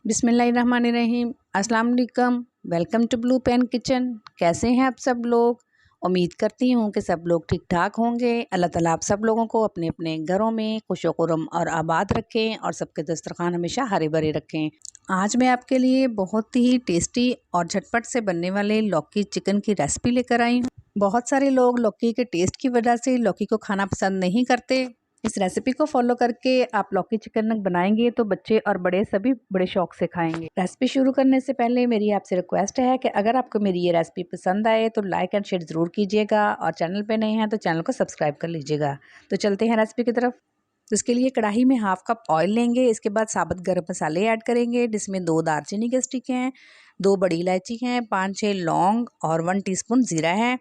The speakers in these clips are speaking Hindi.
बिस्मिल्लाहिर्रहमानिर्रहीम। अस्सलाम वालेकुम। Welcome to blue pen kitchen. कैसे हैं आप सब लोग? उम्मीद करती हूँ कि सब लोग ठीक ठाक होंगे। अल्लाह ताला आप सब लोगों को अपने अपने घरों में खुश खुर्रम और आबाद रखें और सबके दस्तरखान हमेशा हरे भरे रखें। आज मैं आपके लिए बहुत ही टेस्टी और झटपट से बनने वाले लौकी चिकन की रेसिपी लेकर आई हूँ। बहुत सारे लोग लौकी के टेस्ट की वजह से लौकी को खाना पसंद नहीं करते। इस रेसिपी को फॉलो करके आप लौकी चिकन बनाएंगे तो बच्चे और बड़े सभी बड़े शौक से खाएंगे। रेसिपी शुरू करने से पहले मेरी आपसे रिक्वेस्ट है कि अगर आपको मेरी ये रेसिपी पसंद आए तो लाइक एंड शेयर ज़रूर कीजिएगा और चैनल पे नए हैं तो चैनल को सब्सक्राइब कर लीजिएगा। तो चलते हैं रेसिपी की तरफ। तो इसके लिए कढ़ाई में हाफ कप ऑयल लेंगे। इसके बाद साबुत गर्म मसाले ऐड करेंगे जिसमें 2 दालचीनी के स्टिक हैं, 2 बड़ी इलायची हैं, 5-6 लौंग और 1 टीस्पून ज़ीरा है।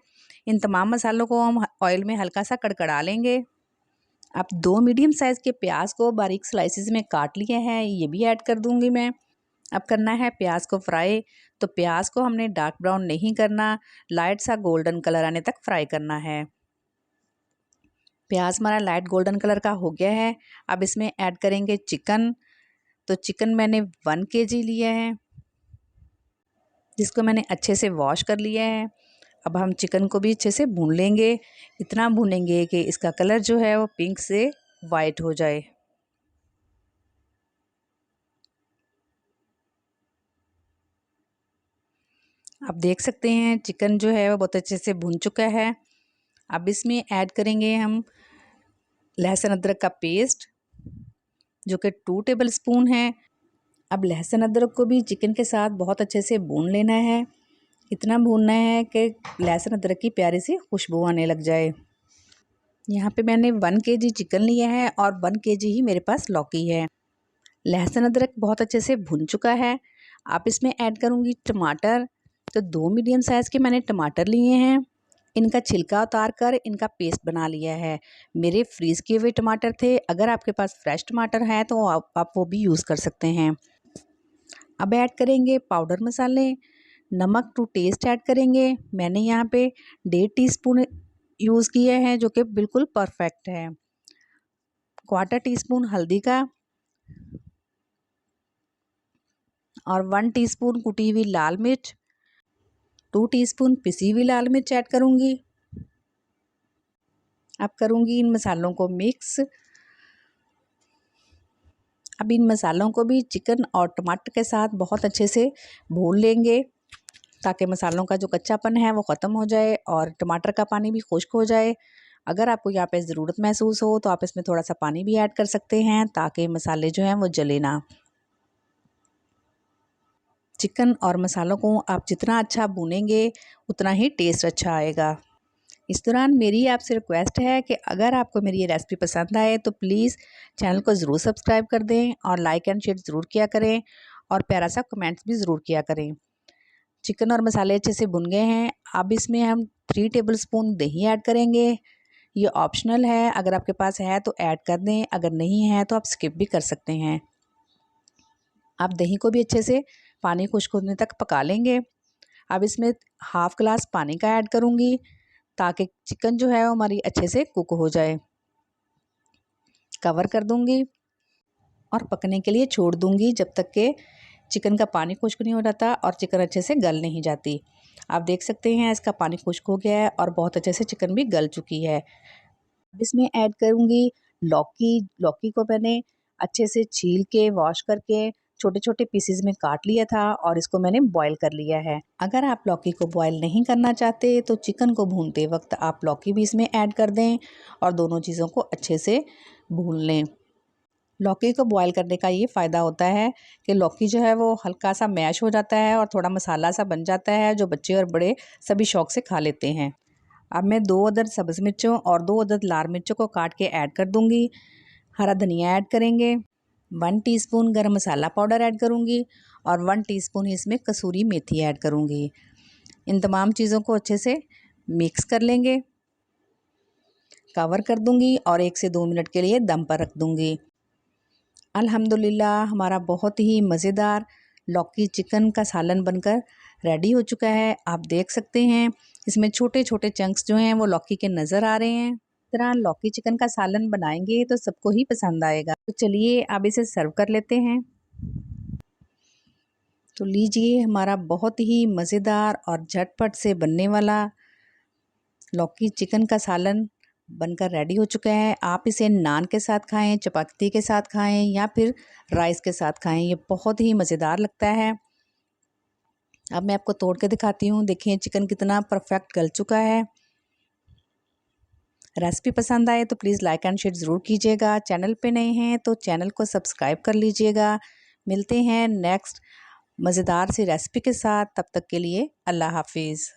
इन तमाम मसालों को हम ऑयल में हल्का सा कड़कड़ा लेंगे। अब 2 मीडियम साइज़ के प्याज को बारीक स्लाइसिस में काट लिए हैं, ये भी ऐड कर दूंगी मैं। अब करना है प्याज को फ्राई। तो प्याज को हमने डार्क ब्राउन नहीं करना, लाइट सा गोल्डन कलर आने तक फ्राई करना है। प्याज हमारा लाइट गोल्डन कलर का हो गया है। अब इसमें ऐड करेंगे चिकन। तो चिकन मैंने 1 केजी लिया है जिसको मैंने अच्छे से वॉश कर लिया है। अब हम चिकन को भी अच्छे से भून लेंगे। इतना भूनेंगे कि इसका कलर जो है वो पिंक से वाइट हो जाए। आप देख सकते हैं चिकन जो है वो बहुत अच्छे से भुन चुका है। अब इसमें ऐड करेंगे हम लहसुन अदरक का पेस्ट जो कि 2 टेबल स्पून है। अब लहसुन अदरक को भी चिकन के साथ बहुत अच्छे से भून लेना है। इतना भूनना है कि लहसुन अदरक की प्यारी सी खुशबू आने लग जाए। यहाँ पे मैंने 1 केजी चिकन लिया है और 1 केजी ही मेरे पास लौकी है। लहसुन अदरक बहुत अच्छे से भुन चुका है। आप इसमें ऐड करूँगी टमाटर। तो 2 मीडियम साइज़ के मैंने टमाटर लिए हैं। इनका छिलका उतार कर इनका पेस्ट बना लिया है। मेरे फ्रीज़ किए हुए टमाटर थे। अगर आपके पास फ्रेश टमाटर है तो आप वो भी यूज़ कर सकते हैं। अब ऐड करेंगे पाउडर मसाले। नमक टू टेस्ट ऐड करेंगे। मैंने यहाँ पे 1.5 टीस्पून यूज़ किया है जो कि बिल्कुल परफेक्ट है। 1/4 टीस्पून हल्दी का और 1 टीस्पून कुटी हुई लाल मिर्च, 2 टीस्पून पिसी हुई लाल मिर्च ऐड करूँगी। अब करूँगी इन मसालों को मिक्स। अब इन मसालों को भी चिकन और टमाटर के साथ बहुत अच्छे से भून लेंगे ताकि मसालों का जो कच्चापन है वो ख़त्म हो जाए और टमाटर का पानी भी खुश्क हो जाए। अगर आपको यहाँ पे ज़रूरत महसूस हो तो आप इसमें थोड़ा सा पानी भी ऐड कर सकते हैं ताकि मसाले जो हैं वो जले ना। चिकन और मसालों को आप जितना अच्छा भूनेंगे उतना ही टेस्ट अच्छा आएगा। इस दौरान मेरी आपसे रिक्वेस्ट है कि अगर आपको मेरी ये रेसिपी पसंद आए तो प्लीज़ चैनल को ज़रूर सब्सक्राइब कर दें और लाइक एंड शेयर ज़रूर किया करें और प्यारा सा कमेंट्स भी ज़रूर किया करें। चिकन और मसाले अच्छे से भुन गए हैं। अब इसमें हम 3 टेबल स्पून दही ऐड करेंगे। ये ऑप्शनल है, अगर आपके पास है तो ऐड कर दें, अगर नहीं है तो आप स्किप भी कर सकते हैं। आप दही को भी अच्छे से पानी खुश्क होने तक पका लेंगे। अब इसमें हाफ़ गिलास पानी का ऐड करूँगी ताकि चिकन जो है वो हमारी अच्छे से कुक हो जाए। कवर कर दूँगी और पकने के लिए छोड़ दूँगी जब तक कि चिकन का पानी खुश्क नहीं हो जाता और चिकन अच्छे से गल नहीं जाती। आप देख सकते हैं इसका पानी खुश्क हो गया है और बहुत अच्छे से चिकन भी गल चुकी है। अब इसमें ऐड करूँगी लौकी। लौकी को मैंने अच्छे से छील के वॉश करके छोटे छोटे पीसेस में काट लिया था और इसको मैंने बॉईल कर लिया है। अगर आप लौकी को बॉईल नहीं करना चाहते तो चिकन को भूनते वक्त आप लौकी भी इसमें ऐड कर दें और दोनों चीज़ों को अच्छे से भून लें। लौकी को बॉईल करने का ये फ़ायदा होता है कि लौकी जो है वो हल्का सा मैश हो जाता है और थोड़ा मसाला सा बन जाता है जो बच्चे और बड़े सभी शौक से खा लेते हैं। अब मैं 2 अदद सब्ज़ मिर्चों और 2 अदद लाल मिर्चों को काट के ऐड कर दूँगी। हरा धनिया ऐड करेंगे। 1 टीस्पून गरम मसाला पाउडर ऐड करूँगी और 1 टीस्पून ही इसमें कसूरी मेथी ऐड करूँगी। इन तमाम चीज़ों को अच्छे से मिक्स कर लेंगे। कवर कर दूँगी और 1 से 2 मिनट के लिए दम पर रख दूँगी। अल्हम्दुलिल्लाह हमारा बहुत ही मज़ेदार लौकी चिकन का सालन बनकर रेडी हो चुका है। आप देख सकते हैं इसमें छोटे छोटे चंक्स जो हैं वो लौकी के नज़र आ रहे हैं। इस तरह लौकी चिकन का सालन बनाएंगे तो सबको ही पसंद आएगा। तो चलिए अब इसे सर्व कर लेते हैं। तो लीजिए, हमारा बहुत ही मज़ेदार और झटपट से बनने वाला लौकी चिकन का सालन बनकर रेडी हो चुका है। आप इसे नान के साथ खाएं, चपाती के साथ खाएं या फिर राइस के साथ खाएं। ये बहुत ही मज़ेदार लगता है। अब मैं आपको तोड़ के दिखाती हूँ। देखिए चिकन कितना परफेक्ट गल चुका है। रेसिपी पसंद आए तो प्लीज़ लाइक एंड शेयर ज़रूर कीजिएगा। चैनल पे नए हैं तो चैनल को सब्सक्राइब कर लीजिएगा। मिलते हैं नेक्स्ट मज़ेदार सी रेसिपी के साथ। तब तक के लिए अल्लाह हाफिज़।